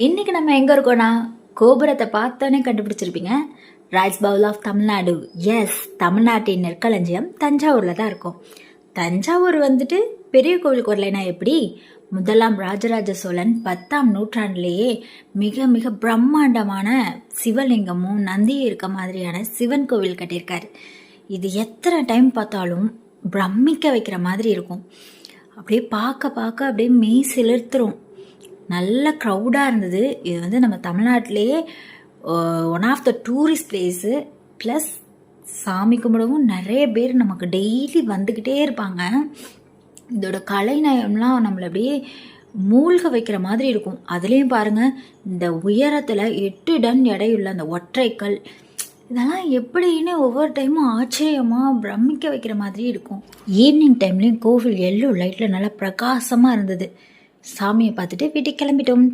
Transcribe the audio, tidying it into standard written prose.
இன்னைக்கு நம்ம எங்கே இருக்கோம்னா கோபுரத்தை பார்த்தோன்னே கண்டுபிடிச்சிருப்பீங்க. Rice bowl of Tamil Nadu. Yes, தமிழ்நாட்டின் நெற்களஞ்சியம் தஞ்சாவூரில் தான் இருக்கும். தஞ்சாவூர் வந்துட்டு பெரிய கோவிலுக்கு வரலைன்னா எப்படி? முதலாம் ராஜராஜ சோழன் 10ஆம் நூற்றாண்டிலேயே மிக மிக பிரம்மாண்டமான சிவலிங்கமும் நந்தியும் இருக்க மாதிரியான சிவன் கோவில் கட்டியிருக்காரு. இது எத்தனை டைம் பார்த்தாலும் பிரமிக்க வைக்கிற மாதிரி இருக்கும். அப்படியே பார்க்க பார்க்க அப்படியே மெய் சிலிர்த்துரும். நல்ல க்ரௌடாக இருந்தது. இது வந்து நம்ம தமிழ்நாட்டிலேயே one of the tourist place. Plus சாமி கும்பிடவும் நிறைய பேர் நமக்கு டெய்லி வந்துக்கிட்டே இருப்பாங்க. இதோட கலைநயம்லாம் நம்மளை அப்படியே மூழ்க வைக்கிற மாதிரி இருக்கும். அதுலேயும் பாருங்கள், இந்த உயரத்தில் 8 டன் எடையுள்ள அந்த ஒற்றைக்கல், இதெல்லாம் எப்படின்னு ஒவ்வொரு டைமும் ஆச்சரியமாக பிரமிக்க வைக்கிற மாதிரி இருக்கும். ஈவினிங் டைம்லேயும் கோவில் எல்லோ லைட்டில் நல்லா பிரகாசமாக இருந்தது. சாமியை பார்த்துட்டு வீட்டுக்கு கிளம்பிட்டோம்.